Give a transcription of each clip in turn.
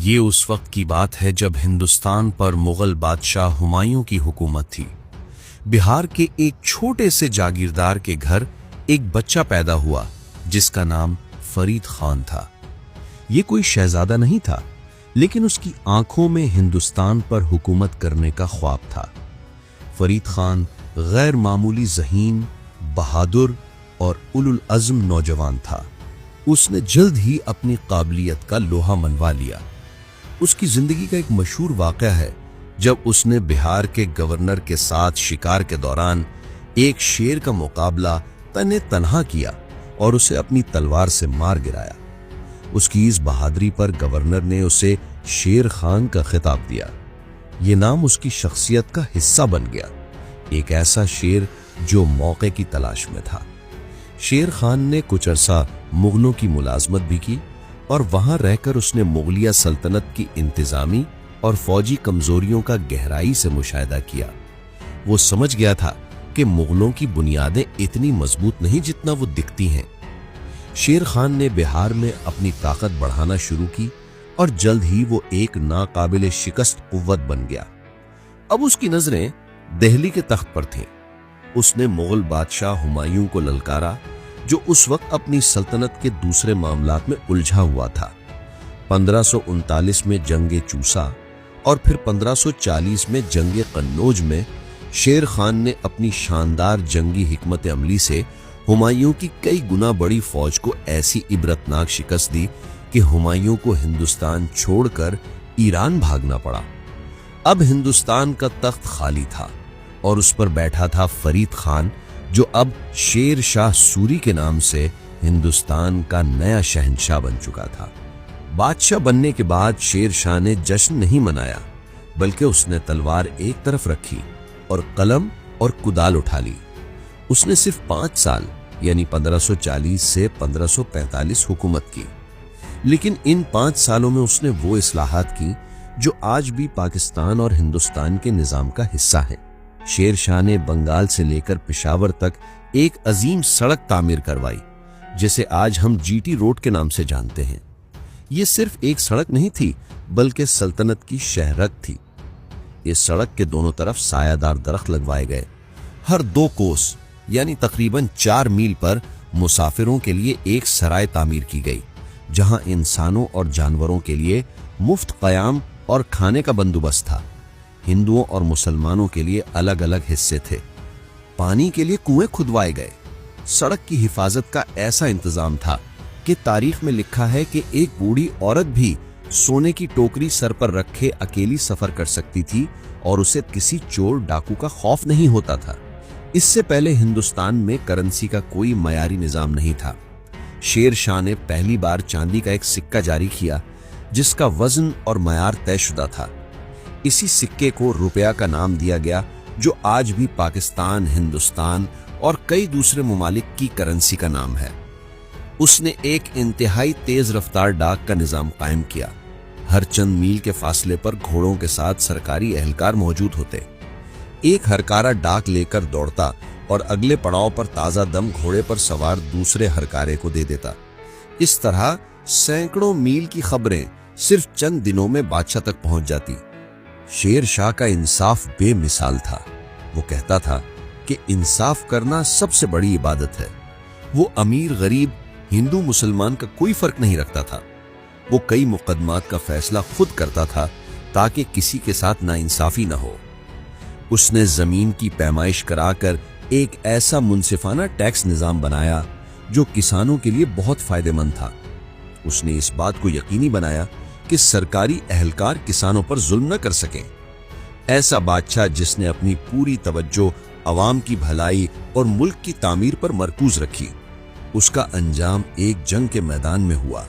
یہ اس وقت کی بات ہے جب ہندوستان پر مغل بادشاہ ہمایوں کی حکومت تھی۔ بہار کے ایک چھوٹے سے جاگیردار کے گھر ایک بچہ پیدا ہوا جس کا نام فرید خان تھا۔ یہ کوئی شہزادہ نہیں تھا، لیکن اس کی آنکھوں میں ہندوستان پر حکومت کرنے کا خواب تھا۔ فرید خان غیر معمولی ذہین، بہادر اور اولو العزم نوجوان تھا۔ اس نے جلد ہی اپنی قابلیت کا لوہا منوا لیا۔ اس کی زندگی کا ایک مشہور واقعہ ہے جب اس نے بہار کے گورنر کے ساتھ شکار کے دوران ایک شیر کا مقابلہ تنہا کیا اور اسے اپنی تلوار سے مار گرایا۔ اس کی اس بہادری پر گورنر نے اسے شیر خان کا خطاب دیا۔ یہ نام اس کی شخصیت کا حصہ بن گیا، ایک ایسا شیر جو موقع کی تلاش میں تھا۔ شیر خان نے کچھ عرصہ مغلوں کی ملازمت بھی کی اور وہاں رہ کر اس نے مغلیہ سلطنت کی انتظامی اور فوجی کمزوریوں کا گہرائی سے مشاہدہ کیا۔ وہ سمجھ گیا تھا کہ مغلوں کی بنیادیں اتنی مضبوط نہیں جتنا وہ دکھتی ہیں۔ شیر خان نے بہار میں اپنی طاقت بڑھانا شروع کی اور جلد ہی وہ ایک ناقابل شکست قوت بن گیا۔ اب اس کی نظریں دہلی کے تخت پر تھیں۔ اس نے مغل بادشاہ ہمایوں کو للکارا، جو اس وقت اپنی سلطنت کے دوسرے معاملات میں الجھا ہوا تھا۔ 1539 میں جنگ چوسا اور پھر 1540 میں جنگ قنوج میں شیر خان نے اپنی شاندار جنگی حکمت عملی سے ہمایوں کی کئی گنا بڑی فوج کو ایسی عبرتناک شکست دی کہ ہمایوں کو ہندوستان چھوڑ کر ایران بھاگنا پڑا۔ اب ہندوستان کا تخت خالی تھا اور اس پر بیٹھا تھا فرید خان، جو اب شیر شاہ سوری کے نام سے ہندوستان کا نیا شہنشاہ بن چکا تھا۔ بادشاہ بننے کے بعد شیر شاہ نے جشن نہیں منایا، بلکہ اس نے تلوار ایک طرف رکھی اور قلم اور کدال اٹھا لی۔ اس نے صرف 5 سال یعنی 1540 سے 1545 حکومت کی، لیکن ان 5 سالوں میں اس نے وہ اصلاحات کی جو آج بھی پاکستان اور ہندوستان کے نظام کا حصہ ہیں۔ شیر شاہ نے بنگال سے لے کر پشاور تک ایک عظیم سڑک تعمیر کروائی، جسے آج ہم جی ٹی روڈ کے نام سے جانتے ہیں۔ یہ صرف ایک سڑک نہیں تھی، بلکہ سلطنت کی شہرک تھی۔ اس سڑک کے دونوں طرف سایہ دار درخت لگوائے گئے۔ ہر 2 کوس یعنی تقریباً 4 میل پر مسافروں کے لیے ایک سرائے تعمیر کی گئی، جہاں انسانوں اور جانوروں کے لیے مفت قیام اور کھانے کا بندوبست تھا۔ ہندوؤں اور مسلمانوں کے لیے الگ الگ حصے تھے۔ پانی کے لیے کنویں کھدوائے گئے۔ سڑک کی حفاظت کا ایسا انتظام تھا کہ تاریخ میں لکھا ہے کہ ایک بوڑھی عورت بھی سونے کی ٹوکری سر پر رکھے اکیلی سفر کر سکتی تھی اور اسے کسی چور ڈاکو کا خوف نہیں ہوتا تھا۔ اس سے پہلے ہندوستان میں کرنسی کا کوئی معیاری نظام نہیں تھا۔ شیر شاہ نے پہلی بار چاندی کا ایک سکہ جاری کیا جس کا وزن اور معیار طے شدہ تھا۔ اسی سکے کو روپیہ کا نام دیا گیا، جو آج بھی پاکستان، ہندوستان اور کئی دوسرے ممالک کی کرنسی کا نام ہے۔ اس نے ایک انتہائی تیز رفتار ڈاک کا نظام قائم کیا۔ ہر چند میل کے فاصلے پر گھوڑوں کے ساتھ سرکاری اہلکار موجود ہوتے۔ ایک ہرکارہ ڈاک لے کر دوڑتا اور اگلے پڑاؤ پر تازہ دم گھوڑے پر سوار دوسرے ہرکارے کو دے دیتا۔ اس طرح سینکڑوں میل کی خبریں صرف چند دنوں میں بادشاہ تک پہنچ جاتی۔ شیر شاہ کا انصاف بے مثال تھا۔ وہ کہتا تھا کہ انصاف کرنا سب سے بڑی عبادت ہے۔ وہ امیر غریب، ہندو مسلمان کا کوئی فرق نہیں رکھتا تھا۔ وہ کئی مقدمات کا فیصلہ خود کرتا تھا تاکہ کسی کے ساتھ ناانصافی نہ ہو۔ اس نے زمین کی پیمائش کرا کر ایک ایسا منصفانہ ٹیکس نظام بنایا جو کسانوں کے لیے بہت فائدہ مند تھا۔ اس نے اس بات کو یقینی بنایا کہ سرکاری اہلکار کسانوں پر ظلم نہ کر سکیں۔ ایسا بادشاہ جس نے اپنی پوری توجہ عوام کی بھلائی اور ملک کی تعمیر پر مرکوز رکھی، اس کا انجام ایک جنگ کے میدان میں ہوا۔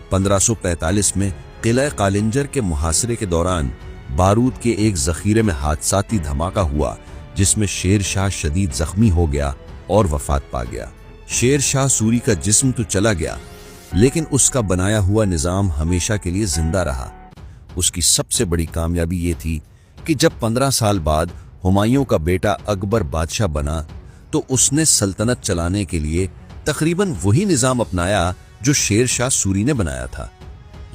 1545 میں قلعہ قالنجر کے محاصرے کے دوران بارود کے ایک ذخیرے میں حادثاتی دھماکہ ہوا، جس میں شیر شاہ شدید زخمی ہو گیا اور وفات پا گیا۔ شیر شاہ سوری کا جسم تو چلا گیا، لیکن اس کا بنایا ہوا نظام ہمیشہ کے لیے زندہ رہا۔ اس کی سب سے بڑی کامیابی یہ تھی کہ جب 15 سال بعد ہمایوں کا بیٹا اکبر بادشاہ بنا تو اس نے سلطنت چلانے کے لیے تقریباً وہی نظام اپنایا جو شیر شاہ سوری نے بنایا تھا۔